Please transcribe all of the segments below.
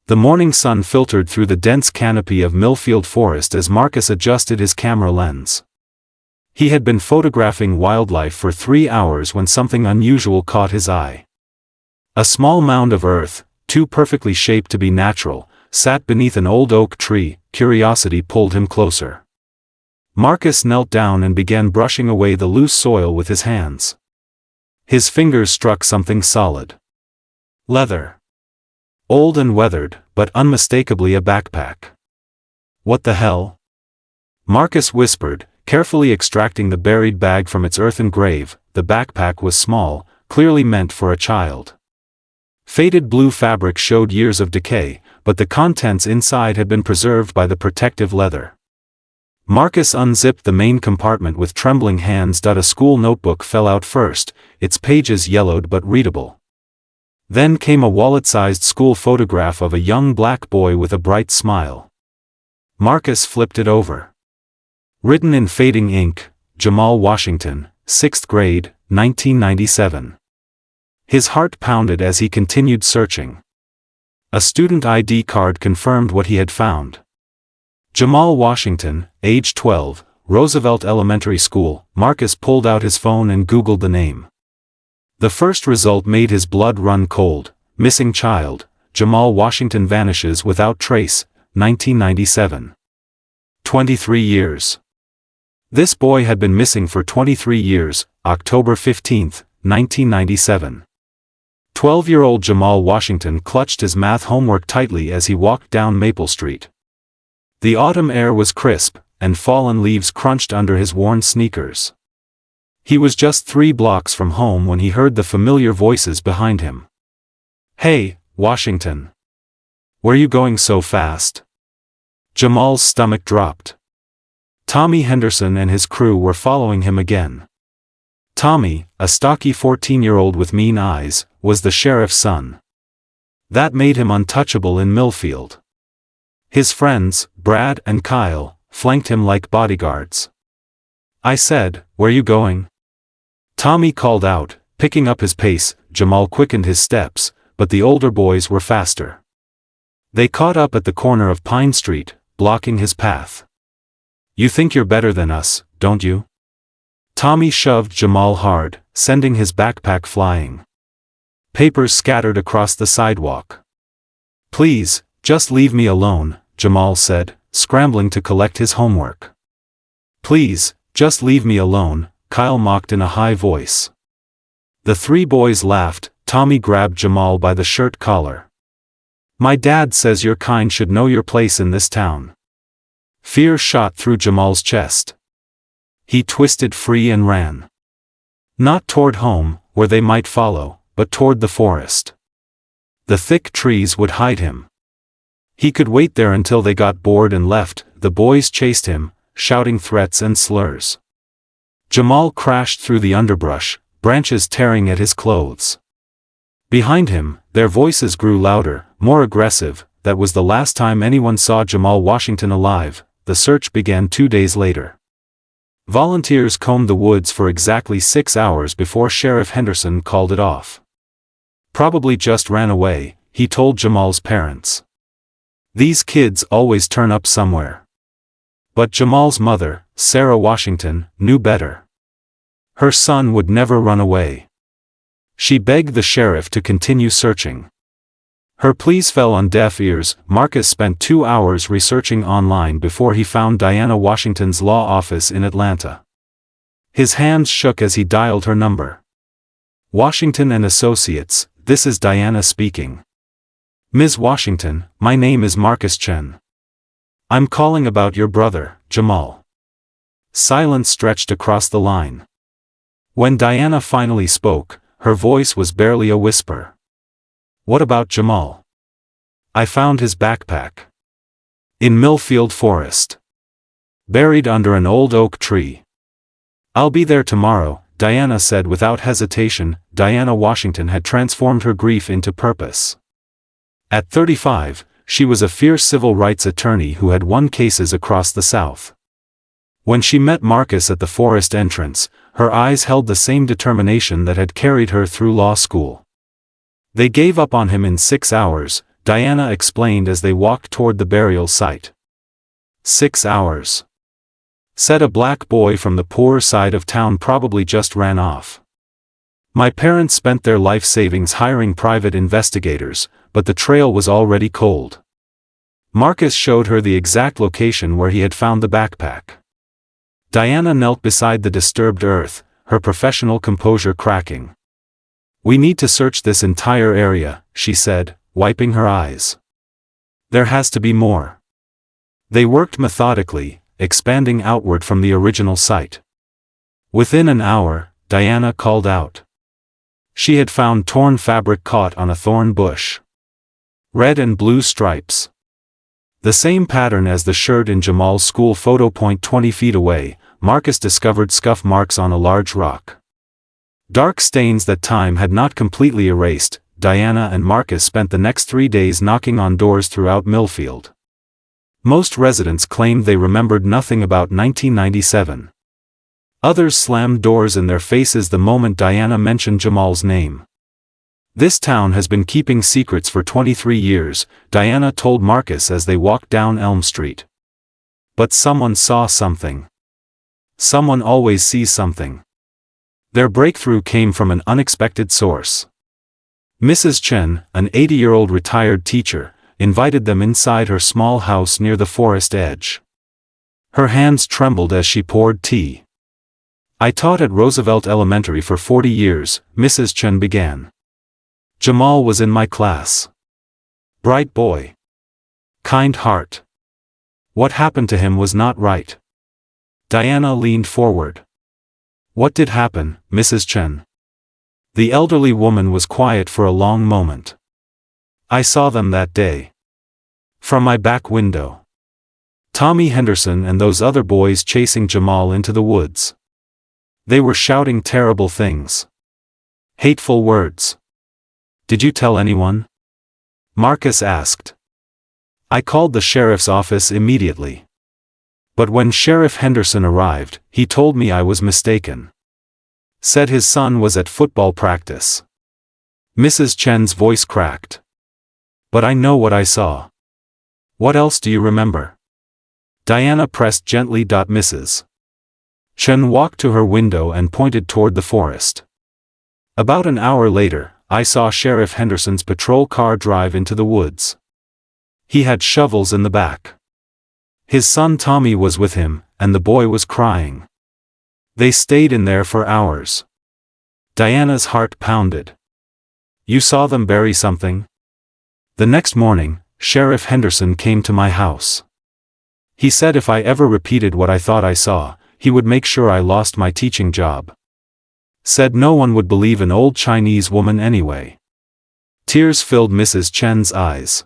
The morning sun filtered through the dense canopy of Millfield forest as Marcus adjusted his camera lens. He had been photographing wildlife for 3 hours when something unusual caught his eye. A small mound of earth, too perfectly shaped to be natural, sat beneath an old oak tree. Curiosity pulled him closer. Marcus knelt down and began brushing away the loose soil with his hands. His fingers struck something solid. Leather. Old and weathered, but unmistakably a backpack. "What the hell?" Marcus whispered, carefully extracting the buried bag from its earthen grave. The backpack was small, clearly meant for a child. Faded blue fabric showed years of decay, but the contents inside had been preserved by the protective leather. Marcus unzipped the main compartment with trembling hands. A school notebook fell out first, its pages yellowed but readable. Then came a wallet-sized school photograph of a young black boy with a bright smile. Marcus flipped it over. Written in fading ink, Jamal Washington, 6th grade, 1997. His heart pounded as he continued searching. A student ID card confirmed what he had found. Jamal Washington, age 12, Roosevelt Elementary School. Marcus pulled out his phone and Googled the name. The first result made his blood run cold. Missing child, Jamal Washington vanishes without trace, 1997. 23 years. This boy had been missing for 23 years, October 15, 1997. 12-year-old Jamal Washington clutched his math homework tightly as he walked down Maple Street. The autumn air was crisp, and fallen leaves crunched under his worn sneakers. He was just 3 blocks from home when he heard the familiar voices behind him. "Hey, Washington. Where you going so fast?" Jamal's stomach dropped. Tommy Henderson and his crew were following him again. Tommy, a stocky 14-year-old with mean eyes, was the sheriff's son. That made him untouchable in Millfield. His friends, Brad and Kyle, flanked him like bodyguards. "I said, where you going?" Tommy called out, picking up his pace. Jamal quickened his steps, but the older boys were faster. They caught up at the corner of Pine Street, blocking his path. "You think you're better than us, don't you?" Tommy shoved Jamal hard, sending his backpack flying. Papers scattered across the sidewalk. "Please, just leave me alone," Jamal said, scrambling to collect his homework. "Please, just leave me alone," Kyle mocked in a high voice. The 3 boys laughed. Tommy grabbed Jamal by the shirt collar. "My dad says your kind should know your place in this town." Fear shot through Jamal's chest. He twisted free and ran. Not toward home, where they might follow, but toward the forest. The thick trees would hide him. He could wait there until they got bored and left. The boys chased him, shouting threats and slurs. Jamal crashed through the underbrush, branches tearing at his clothes. Behind him, their voices grew louder, more aggressive. That was the last time anyone saw Jamal Washington alive. The search began 2 days later. Volunteers combed the woods for exactly 6 hours before Sheriff Henderson called it off. "Probably just ran away," he told Jamal's parents. "These kids always turn up somewhere." But Jamal's mother, Sarah Washington, knew better. Her son would never run away. She begged the sheriff to continue searching. Her pleas fell on deaf ears. Marcus spent 2 hours researching online before he found Diana Washington's law office in Atlanta. His hands shook as he dialed her number. "Washington and Associates, this is Diana speaking." "Ms. Washington, my name is Marcus Chen. I'm calling about your brother, Jamal." Silence stretched across the line. When Diana finally spoke, her voice was barely a whisper. "What about Jamal?" "I found his backpack. In Millfield Forest. Buried under an old oak tree. I'll be there tomorrow," Diana said without hesitation. Diana Washington had transformed her grief into purpose. At 35, she was a fierce civil rights attorney who had won cases across the South. When she met Marcus at the forest entrance, her eyes held the same determination that had carried her through law school. "They gave up on him in 6 hours," Diana explained as they walked toward the burial site. 6 hours. Said a black boy from the poorer side of town probably just ran off. My parents spent their life savings hiring private investigators, but the trail was already cold. Marcus showed her the exact location where he had found the backpack. Diana knelt beside the disturbed earth, her professional composure cracking. We need to search this entire area, she said, wiping her eyes. There has to be more. They worked methodically, expanding outward from the original site. Within an hour, Diana called out. She had found torn fabric caught on a thorn bush. Red and blue stripes. The same pattern as the shirt in Jamal's school photo. 20 feet away, Marcus discovered scuff marks on a large rock. Dark stains that time had not completely erased. Diana and Marcus spent the next 3 days knocking on doors throughout Millfield. Most residents claimed they remembered nothing about 1997. Others slammed doors in their faces the moment Diana mentioned Jamal's name. This town has been keeping secrets for 23 years, Diana told Marcus as they walked down Elm Street. But someone saw something. Someone always sees something. Their breakthrough came from an unexpected source. Mrs. Chen, an 80-year-old retired teacher, invited them inside her small house near the forest edge. Her hands trembled as she poured tea. I taught at Roosevelt Elementary for 40 years, Mrs. Chen began. Jamal was in my class. Bright boy. Kind heart. What happened to him was not right. Diana leaned forward. What did happen, Mrs. Chen? The elderly woman was quiet for a long moment. I saw them that day. From my back window. Tommy Henderson and those other boys chasing Jamal into the woods. They were shouting terrible things. Hateful words. Did you tell anyone? Marcus asked. I called the sheriff's office immediately. But when Sheriff Henderson arrived, he told me I was mistaken. Said his son was at football practice. Mrs. Chen's voice cracked. But I know what I saw. What else do you remember? Diana pressed gently. Mrs. Chen walked to her window and pointed toward the forest. About an hour later, I saw Sheriff Henderson's patrol car drive into the woods. He had shovels in the back. His son Tommy was with him, and the boy was crying. They stayed in there for hours. Diana's heart pounded. You saw them bury something? The next morning, Sheriff Henderson came to my house. He said if I ever repeated what I thought I saw, he would make sure I lost my teaching job. Said no one would believe an old Chinese woman anyway. Tears filled Mrs. Chen's eyes.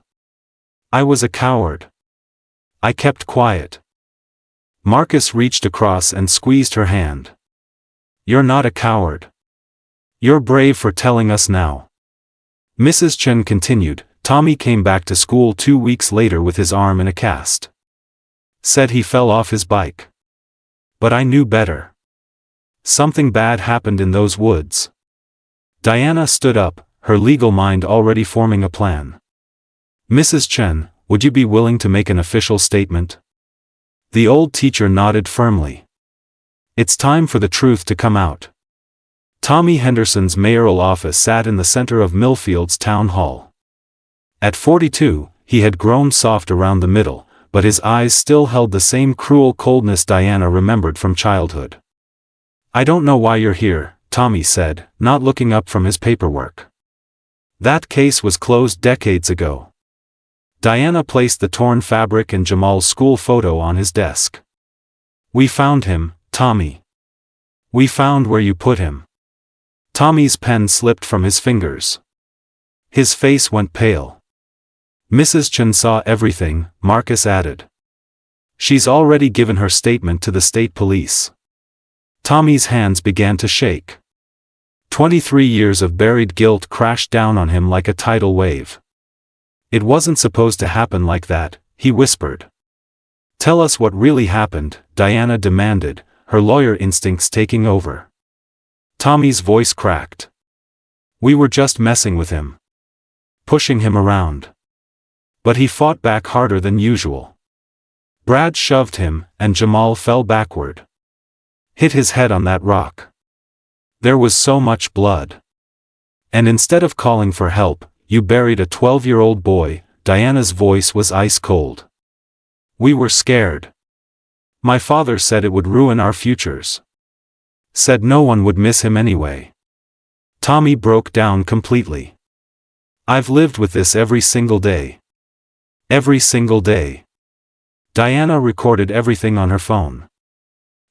I was a coward. I kept quiet. Marcus reached across and squeezed her hand. You're not a coward. You're brave for telling us now. Mrs. Chen continued. Tommy came back to school 2 weeks later with his arm in a cast. Said he fell off his bike. But I knew better. Something bad happened in those woods. Diana stood up, her legal mind already forming a plan. Mrs. Chen, would you be willing to make an official statement? The old teacher nodded firmly. It's time for the truth to come out. Tommy Henderson's mayoral office sat in the center of Millfield's town hall. At 42, he had grown soft around the middle, but his eyes still held the same cruel coldness Diana remembered from childhood. I don't know why you're here, Tommy said, not looking up from his paperwork. That case was closed decades ago. Diana placed the torn fabric and Jamal's school photo on his desk. We found him, Tommy. We found where you put him. Tommy's pen slipped from his fingers. His face went pale. Mrs. Chen saw everything, Marcus added. She's already given her statement to the state police. Tommy's hands began to shake. 23 years of buried guilt crashed down on him like a tidal wave. It wasn't supposed to happen like that, he whispered. Tell us what really happened, Diana demanded, her lawyer instincts taking over. Tommy's voice cracked. We were just messing with him. Pushing him around. But he fought back harder than usual. Brad shoved him, and Jamal fell backward. Hit his head on that rock. There was so much blood. And instead of calling for help, you buried a 12-year-old boy. Diana's voice was ice cold. We were scared. My father said it would ruin our futures. Said no one would miss him anyway. Tommy broke down completely. I've lived with this every single day. Every single day. Diana recorded everything on her phone.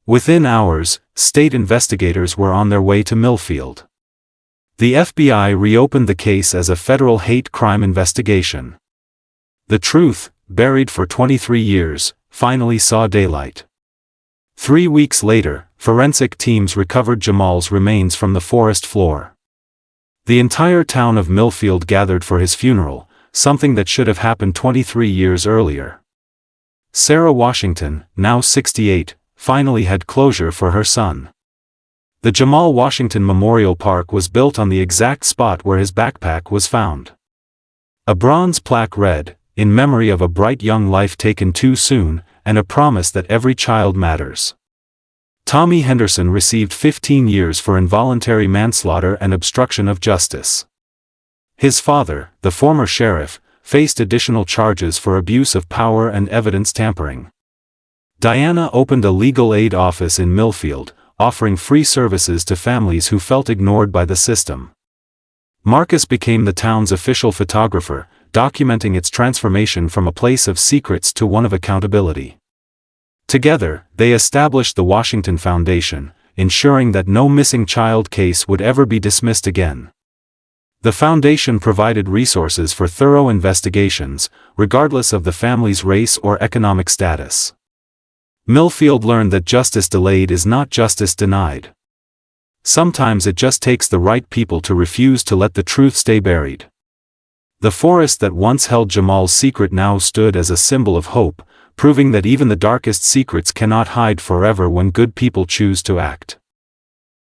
Within hours, state investigators were on their way to Millfield. The FBI reopened the case as a federal hate crime investigation. The truth, buried for 23 years, finally saw daylight. 3 weeks later, forensic teams recovered Jamal's remains from the forest floor. The entire town of Millfield gathered for his funeral, something that should have happened 23 years earlier. Sarah Washington, now 68, finally had closure for her son. The Jamal Washington Memorial Park was built on the exact spot where his backpack was found. A bronze plaque read, "In memory of a bright young life taken too soon, and a promise that every child matters." Tommy Henderson received 15 years for involuntary manslaughter and obstruction of justice. His father, the former sheriff, faced additional charges for abuse of power and evidence tampering. Diana opened a legal aid office in Millfield, offering free services to families who felt ignored by the system. Marcus became the town's official photographer, documenting its transformation from a place of secrets to one of accountability. Together, they established the Washington Foundation, ensuring that no missing child case would ever be dismissed again. The foundation provided resources for thorough investigations, regardless of the family's race or economic status. Millfield learned that justice delayed is not justice denied. Sometimes it just takes the right people to refuse to let the truth stay buried. The forest that once held Jamal's secret now stood as a symbol of hope, proving that even the darkest secrets cannot hide forever when good people choose to act.